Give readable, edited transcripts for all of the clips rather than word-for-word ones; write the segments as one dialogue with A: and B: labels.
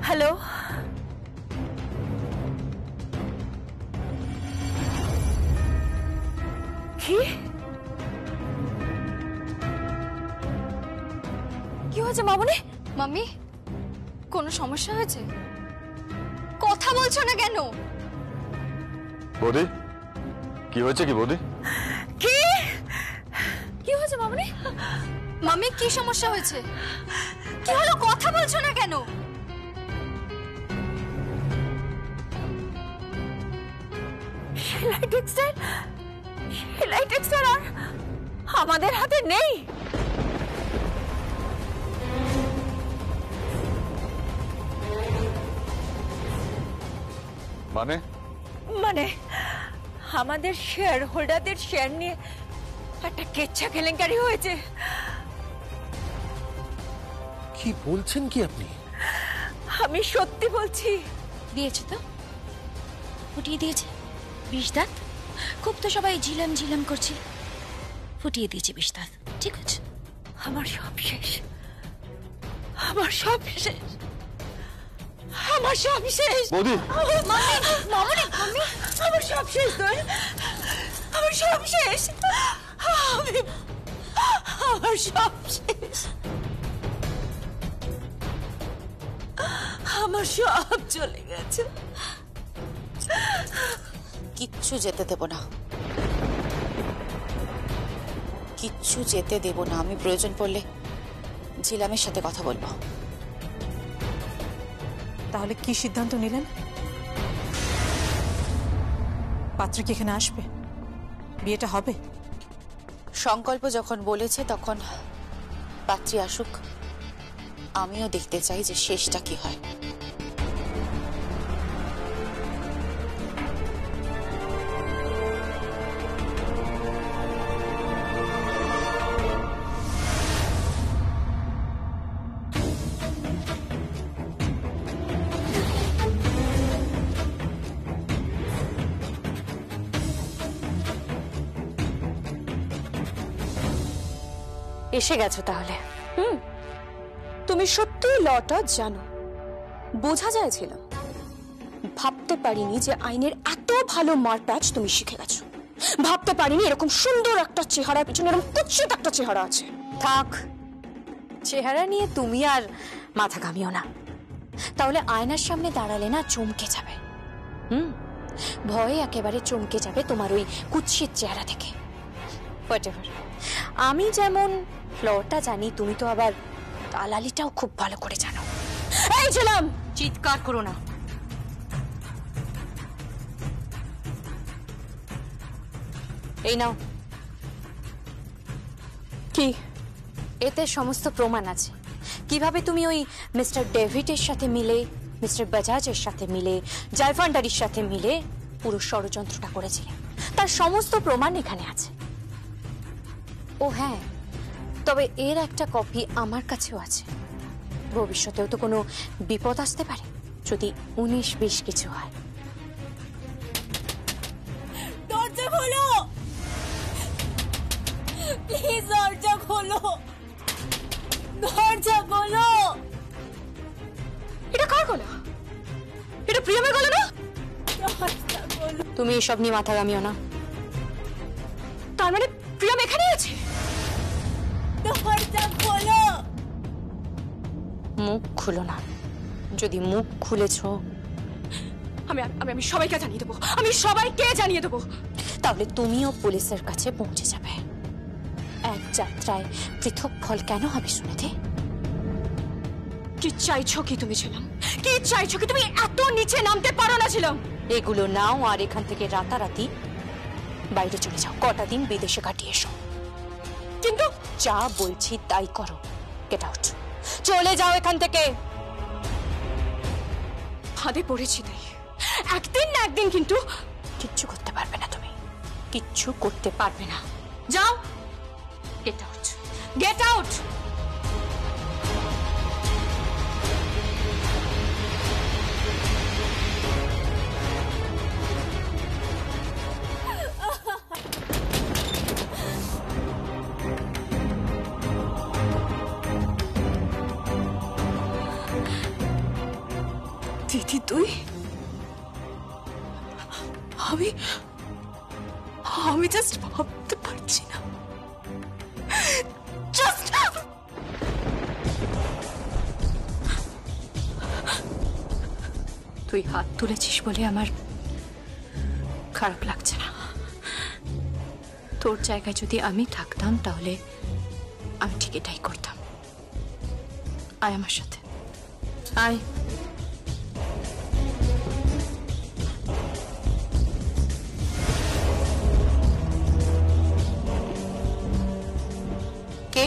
A: Hello, কি কি হয়েছে মামনি?
B: মাম্মি, কোনো সমস্যা হয়েছে? কথা বলছো না কেন?
C: বৌদি, কি হয়েছে কি বৌদি?
A: কি কি হয়েছে মামনি?
B: মাম্মি, কি সমস্যা হয়েছে? কি হলো, কথা বলছো না কেন?
A: সেলাই টেক্সটাইল আর আমাদের হাতে নেই।
C: মানে
A: মানে আমাদের শেয়ার হোল্ডারদের শেয়ার নিয়ে একটা কেচ্ছা কেলেঙ্কারি হয়েছে।
D: কি বলছেন কি আপনি?
A: আমি সত্যি বলছি।
E: দিয়েছে তো, ফুটিয়ে দিয়েছে বিষদাঁত। খুব তো সবাই ঝিলাম ঝিলাম করছে, ফুটিয়ে দিয়েছে বিষদাঁত। ঠিক আছে,
A: আমার সব শেষ, আমার সব শেষ, আমার সব শেষ।
C: বৌদি,
A: মামনি, আমার সব শেষ, আমার সব শেষ, আমার সব শেষ, আমার সব চলে গেছে।
F: কিচ্ছু যেতে দেব না, কিচ্ছু যেতে দেব না। আমি প্রয়োজন পড়লে ঝিলামের সাথে কথা বলবো।
G: তাহলে কি সিদ্ধান্ত নিলেন? পাত্র কি এখানে আসবে? বিয়েটা হবে?
F: সংকল্প যখন বলেছে তখন পাত্রী আসুক। আমিও দেখতে চাই যে শেষটা কি হয়।
H: এসে গেছো তাহলে? তুমি সত্যি লটা জানো, বোঝা যায়ছিল। ভাবতে পারিনি যে আইনের এত ভালো মারপ্যাচ তুমি শিখে গেছো। ভাবতে পারিনি এরকম সুন্দর একটা চেহারা পিছনে এরকম কুৎসিত একটা চেহারা আছে।
E: থাক, চেহারা নিয়ে তুমি আর মাথা ঘামিও না। তাহলে আয়নার সামনে দাঁড়ালে না চমকে যাবে। ভয়ে একেবারে চমকে যাবে তোমার ওই কুৎসিত চেহারা থেকে। হোয়াটএভার, আমি যেমন ফ্লোরটা জানি, তুমি তো আবার দালালিটাও খুব ভালো করে জানো। এই ছিলাম, চিৎকার করো না। এই নাও।
H: কি?
E: এতে সমস্ত প্রমাণ আছে কিভাবে তুমি ওই মিস্টার ডেভিডের সাথে মিলে, মিস্টার বাজাজের সাথে মিলে, জয়ফান্ডারির সাথে মিলে পুরো ষড়যন্ত্রটা করেছিলে। তার সমস্ত প্রমাণ এখানে আছে। ও হ্যাঁ, তবে এর একটা কপি আমার কাছেও আছে। ভবিষ্যতেও তো কোনো বিপদ আসতে পারে যদি 19-20 কিছু হয়।
A: দরজা খোলো প্লিজ, দরজা খোলো, দরজা খোলো।
H: এটা কার গলা? এটা প্রিয়মের গলা না?
E: তুমি এসব নিয়ে মাথা ঘামিও না।
H: তার মানে প্রিয়ম এখানে আছে?
A: দরজা খোলো।
E: মুখ খুলো না। যদি মুখ খুলেছ
H: আমি আমি আমি সবাইকে জানিয়ে দেবো, আমি সবাইকে জানিয়ে দেবো।
E: তাহলে তুমিও পুলিশের কাছে পৌঁছে যাবে। এক যাত্রায় পৃথক ফল কেন হবে শুনেতে?
H: কি চাইছো কি তুমি ছিলাম? কি চাইছো কি? তুমি এত নিচে নামতে পারো না ছিলাম।
E: এগুলো নাও আর এখান থেকে রাতারাতি বাইরে চলে যাও। কটা দিন বিদেশে কাটিয়ে এসো।
H: কিন্তু
E: যা বলছি তাই করো। গেট আউট, চলে যাও এখান থেকে।
H: ফাঁদে পড়েছি তাই একদিন না একদিন কিন্তু
E: কিচ্ছু করতে পারবে না তুমি, কিচ্ছু করতে পারবে না। যাও, গেট আউট, গেট আউট।
H: দিদি তুই, আমি আমি জাস্ট ভাবতে পারছি না। জাস্ট
E: তুই হাত তুলেছিস বলে আমার খারাপ লাগছে না। তোর জায়গায় যদি আমি থাকতাম তাহলে আমি ঠিক এটাই করতাম। আয় আমার সাথে, আয়।
F: কে?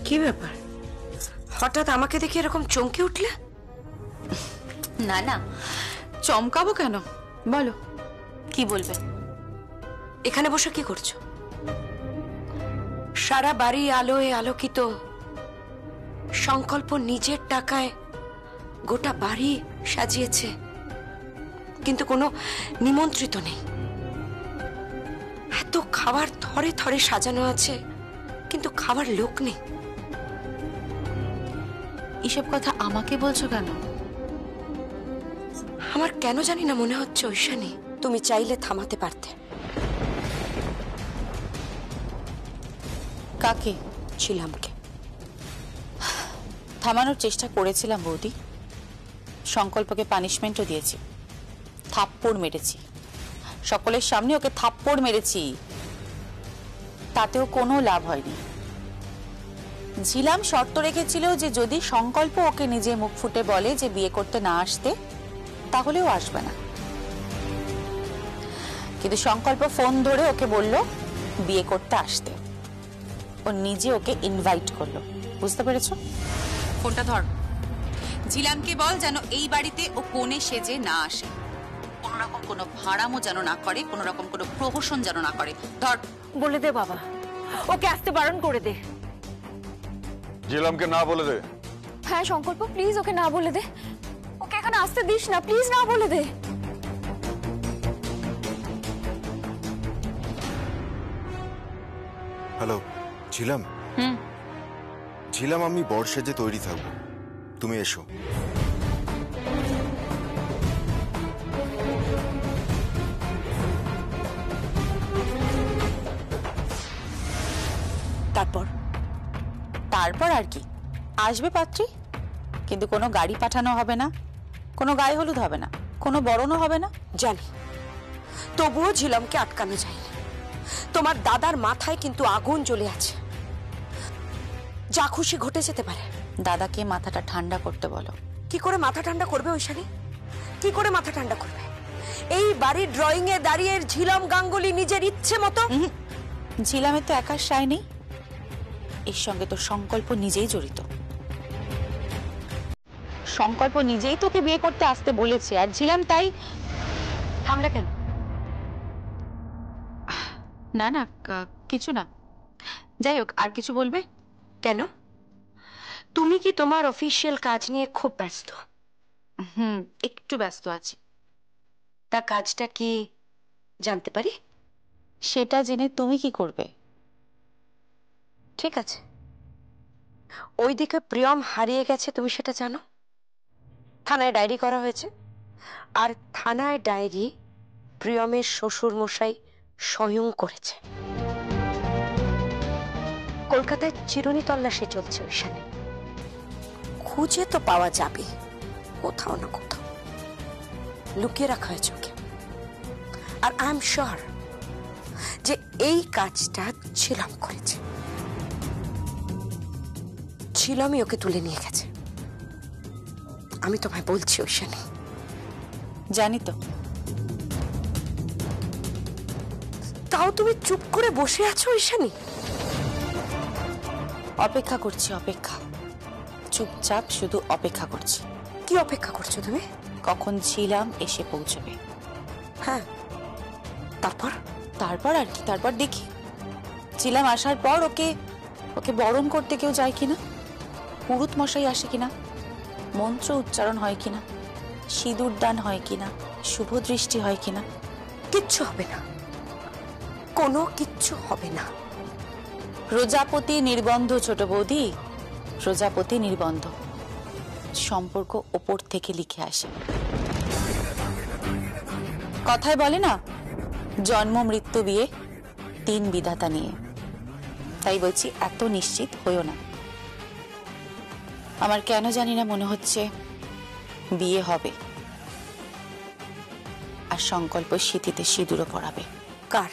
A: কি ব্যাপার, হঠাৎ আমাকে দেখে এরকম চমকে উঠলে?
F: না না, চমকাবো কেন, বলো
E: কি বলবে?
A: এখানে বসে কি করছো? সারা বাড়ি আলোয় আলোকিত, সংকল্প নিজের টাকায় গোটা বাড়ি সাজিয়েছে, কিন্তু কোনো নিমন্ত্রিত নেই। এত খাবার থরে থরে সাজানো আছে, কিন্তু খাবার লোক নেই।
F: এসব কথা আমাকে বলছো কেন?
A: আমার কেন জানি না মনে হচ্ছে ঐশানী, তুমি চাইলে থামাতে পারতে।
F: কাকে?
A: ছিলামকে।
F: থামানোর চেষ্টা করেছিলাম বৌদি, সংকল্পকে পানিশমেন্টও দিয়েছি, থাপ্পড় মেরেছি, সকলের সামনে ওকে থাপ্পড় মেরেছি, তাতেও কোনো লাভ হয়নি। ঝিলাম শর্ত রেখেছিল যে যদি সংকল্প ওকে নিজে মুখ ফুটে বলে যে বিয়ে করতে না আসতে, তাহলেও আসবে না। কিন্তু সংকল্প ফোন ধরে ওকে বলল বিয়ে করতে আসতে, ও নিজে ওকে ইনভাইট করলো। বুঝতে পেরেছো? ফোনটা ধর, ঝিলামকে বল যেন এই বাড়িতে ও কোণে সেজে না আসে, কোন রকম কোনো ভাড়ামও যেন না করে, কোন রকম কোনো প্রহসন যেন না করে। ধর।
A: বলে দে বাবা, ওকে আসতে বারণ করে দে।
C: ঝিলামকে না বলে দে।
B: হ্যাঁ সংকল্প, প্লিজ ওকে না বলে দে, ওকে এখানে আসতে দিস না, প্লিজ না বলে দে।
I: হ্যালো ঝিলাম। ঝিলাম, আমি বর সেজে তৈরি থাকবো, তুমি এসো।
F: তারপর তারপর আর কি, আসবে পাত্রী, কিন্তু কোনো গাড়ি পাঠানো হবে না, কোনো গায়ে হলুদ হবে না, কোনো বরণও হবে না।
A: জানি, তবুও ঝিলামকে আটকানো যায়নি। তোমার দাদার মাথায় কিন্তু আগুন জ্বলে আছে, যা খুশি ঘটে যেতে পারে।
F: দাদাকে মাথাটা ঠান্ডা করতে বলো।
A: কি করে মাথা ঠান্ডা করবে ঐশানী? কি করে মাথা ঠান্ডা করবে? এই বাড়ির ড্রয়িং এ দাঁড়িয়ে ঝিলাম গাঙ্গুলি নিজের ইচ্ছে মতো।
F: ঝিলামে তো একার সায় নেই, এর সঙ্গে তো সংকল্প নিজেই জড়িত। সংকল্প নিজেই তোকে বিয়ে করতে আসতে বলেছে, আর ঝিলাম তাই থামলে কেন? না না, কিছু না। যাই হোক, আর কিছু বলবে?
A: কেন? তুমি কি তোমার অফিসিয়াল কাজ নিয়ে খুব ব্যস্ত?
F: একটু ব্যস্ত আছি।
A: তা কাজটা কি জানতে পারি?
F: সেটা জেনে তুমি কি করবে?
A: ঠিক আছে, ওইদিকে প্রিয়ম হারিয়ে গেছে, তুমি সেটা জানো। থানায় ডায়েরি করা হয়েছে, আর থানায় ডায়েরি প্রিয়মের শ্বশুর মশাই স্বয়ং করেছে। কলকাতায় চিরুনি তল্লাশি চলছে ঐশানী, খুঁজে তো পাওয়া যাবে কোথাও না কোথাও, লুকিয়ে রাখা হয়েছে ওকে। আর আই এম শিওর যে এই কাজটা ছিলাম করেছে, ছিলামই ওকে তুলে নিয়ে গেছে। আমি তোমায় বলছি ঐশানী।
F: জানি তো।
A: তাও তুমি চুপ করে বসে আছো ঐশানী?
F: অপেক্ষা করছি, অপেক্ষা, চুপচাপ শুধু অপেক্ষা করছি।
A: কি অপেক্ষা করছো তুমি?
F: কখন ঝিলাম এসে পৌঁছবে।
A: হ্যাঁ, তারপর?
F: তারপর আর কি, তারপর দেখি ঝিলাম আসার পর ওকে ওকে বরণ করতে কেউ যায় কিনা, পুরুত মশাই আসে কিনা, মন্ত্র উচ্চারণ হয় কিনা, সিঁদুর দান হয় কিনা, শুভ দৃষ্টি হয় কিনা।
A: কিচ্ছু হবে না, কোনো কিচ্ছু হবে না।
F: প্রজাপতি নির্বন্ধ ছোট বৌদি, প্রজাপতি নির্বন্ধ। সম্পর্ক ওপর থেকে লিখে আসে। কথায় বলে না, জন্ম মৃত্যু বিয়ে, 3 বিধাতা নিয়ে। তাই বলছি, এত নিশ্চিত হইও না। আমার কেন জানি না মনে হচ্ছে বিয়ে হবে, আর সংকল্প স্মৃতিতে সিঁদুরও পড়াবে।
A: কার?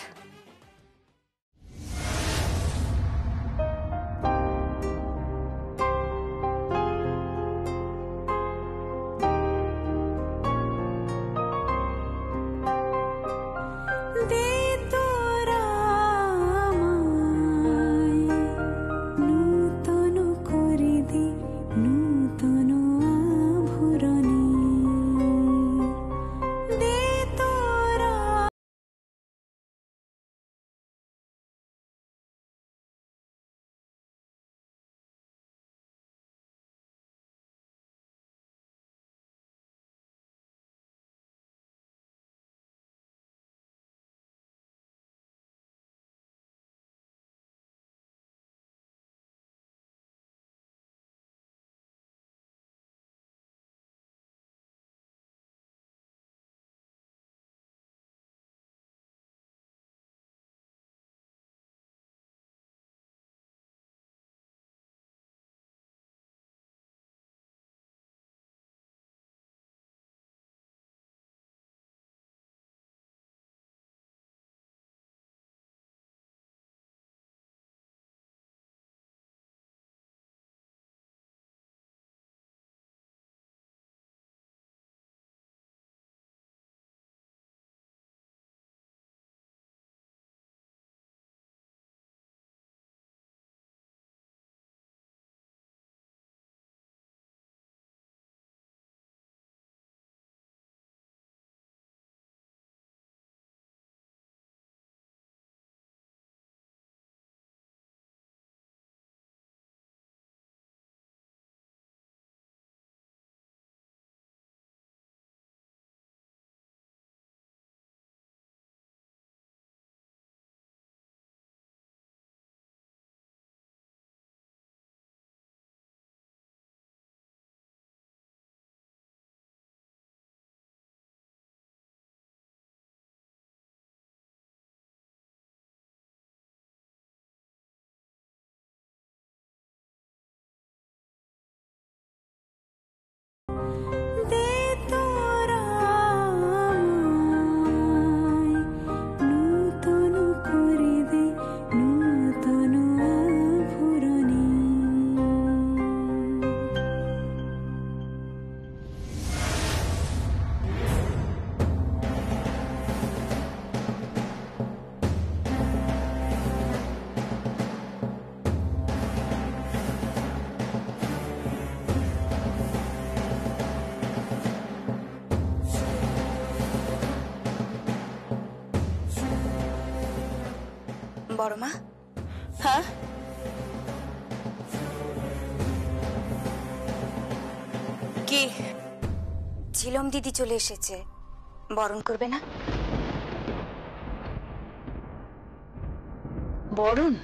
A: বড় মা? হ্যাঁ, কি? ঝিলম দিদি চলে এসেছে, বরণ করবে না? বরণ?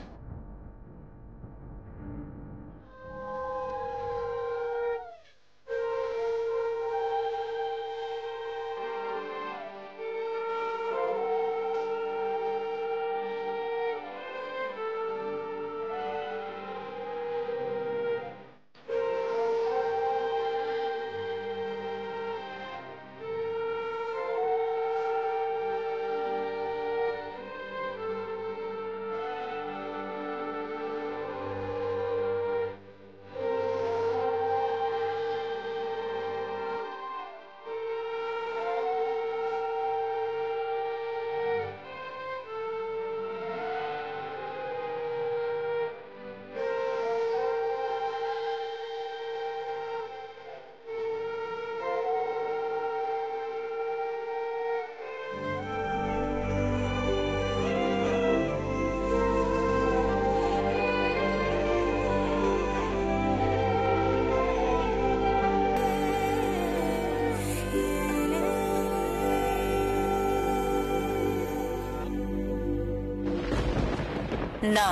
F: না,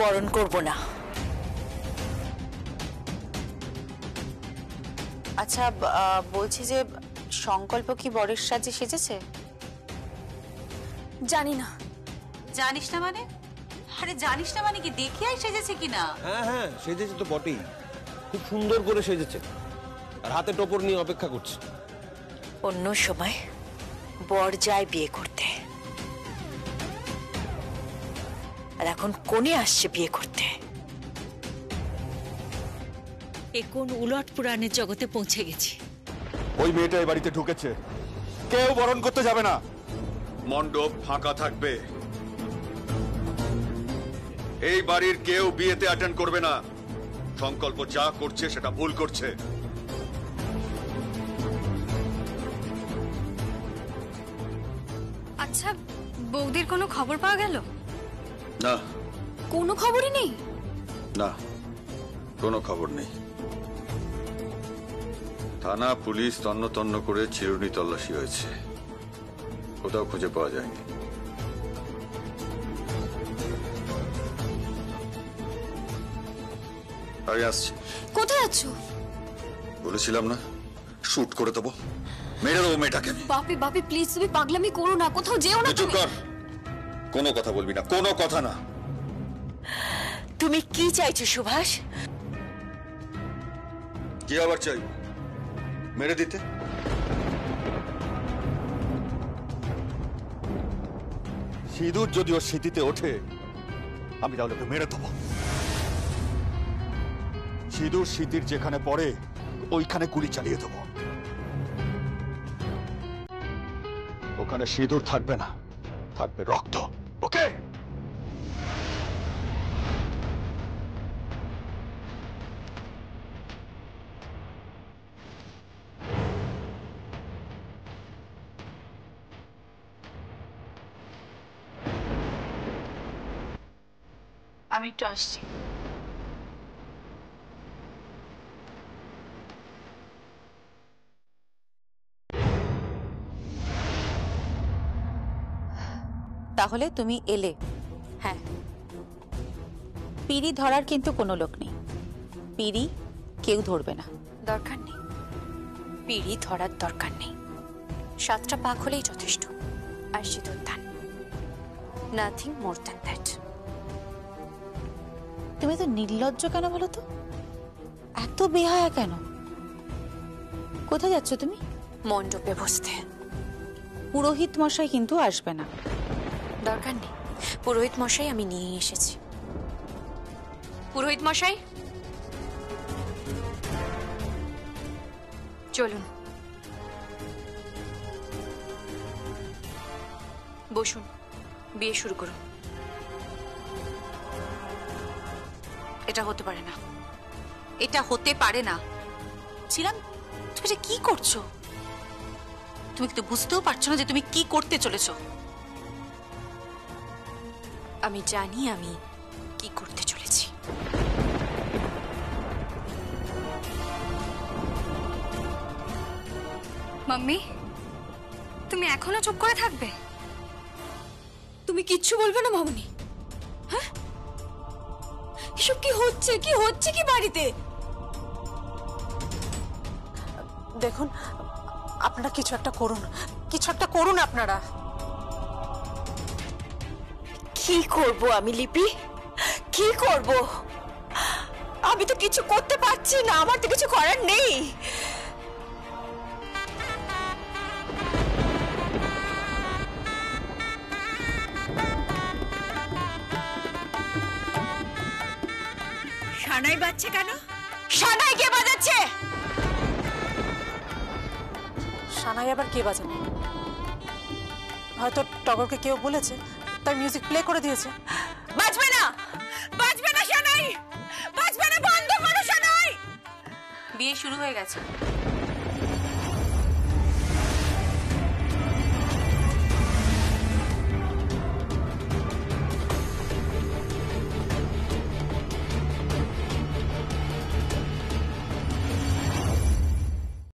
F: বরণ করব না। আচ্ছা বলছি যে সংকল্প কি বরের সাজে সেজেছে?
H: জানি না।
F: জানিস না মানে? আরে জানিস না মানে কি, দেখি আই সেজেছে কিনা।
D: হ্যাঁ হ্যাঁ, সেজেছে তো বটেই, খুব সুন্দর করে সেজেছে, আর হাতে টোপর নিয়ে অপেক্ষা করছে।
A: অন্য সময় বর যায় বিয়ে করতে, আর এখন কোণে আসছে বিয়ে করতে।
J: এ কোন উলট পুরাণের জগতে পৌঁছে গেছি।
C: ওই মেয়েটা এই বাড়িতে ঢুকেছে, কেউ বরণ করতে যাবে না, মণ্ডপ ফাঁকা থাকবে। এই বাড়ির কেউ বিয়েতে অ্যাটেন্ড করবে না। সংকল্প যা করছে সেটা ভুল করছে।
B: আচ্ছা, বৌদির কোনো খবর পাওয়া গেল?
C: না,
B: কোনো খবরই নেই?
C: না, কোনো খবর নেই। থানা পুলিশ তন্ন তন্ন করে চিরুনি তল্লাশি হয়েছে, কোথাও খুঁজে পাওয়া যায়নি। আমি আসছি।
B: কোথায় আছো?
C: বলেছিলাম না, শুট করে দেবো, মেরে দেবো মেয়েটাকে।
B: বাপি বাপি প্লিজ, তুমি পাগলামি করো না, কোথাও যেও না।
C: চুপ কর, কোনো কথা বলবি না, কোনো কথা না।
A: তুমি কি চাইছো সুভাষ?
C: কি আবার চাই? মেরে দিতে? সিঁদুর যদি ওর স্মৃতিতে ওঠে, আমি তাহলে ওকে মেরে দেবো। সিঁদুর স্মৃতির যেখানে পড়ে ওইখানে গুলি চালিয়ে দেবো। ওখানে সিঁদুর থাকবে না, থাকবে রক্ত। ওকে?
F: আমি একটু আসছি। তাহলে তুমি এলে?
A: হ্যাঁ।
F: পিড়ি ধরার কিন্তু কোনো লোক নেই, পিড়ি কেউ ধরবে না।
A: দরকার নেই, পিড়ি ধরার দরকার নেই। 7টা পাক হলেই যথেষ্ট, আর সিঁদুর দান। Nothing more than that.
F: তুমি তো নির্লজ্জ কেন বলো তো? এত বেহায়া কেন? কোথায় যাচ্ছ তুমি?
A: মণ্ডপে বসতে।
F: পুরোহিত মশাই কিন্তু আসবে না।
A: দরকার নেই, পুরোহিত মশাই আমি নিয়ে এসেছি। পুরোহিত মশাই চলুন, বসুন, বিয়ে শুরু করুন।
F: এটা হতে পারে না, এটা হতে পারে না। ছিলাম, তুমি এটা কি করছো? তুমি তো বুঝতেও পারছো না যে তুমি কি করতে চলেছো।
A: আমি জানি আমি কি করতে চলেছি।
B: মাম্মি, তুমি এখনো চুপ করে থাকবে?
H: তুমি কিচ্ছু বলবে না মামনি? হ্যাঁ, এসব কি হচ্ছে? কি হচ্ছে কি বাড়িতে? দেখুন, আপনারা কিছু একটা করুন, কিছু একটা করুন আপনারা।
A: কি করব আমি লিপি, কি করব? আমি তো কিছু করতে পারছি না, আমার তো কিছু করার নেই।
J: সানাই বাজছে কেন?
A: সানাই কে বাজাচ্ছে?
H: সানাই আবার কে বাজাবে? হয়তো টগরকে কেউ বলেছে, তাই মিউজিক প্লে করে দিয়েছে।
A: বাজবে না, বাজবে না সানাই, বাজবে না, বন্ধ করো সানাই।
F: বিয়ে শুরু হয়ে গেছে।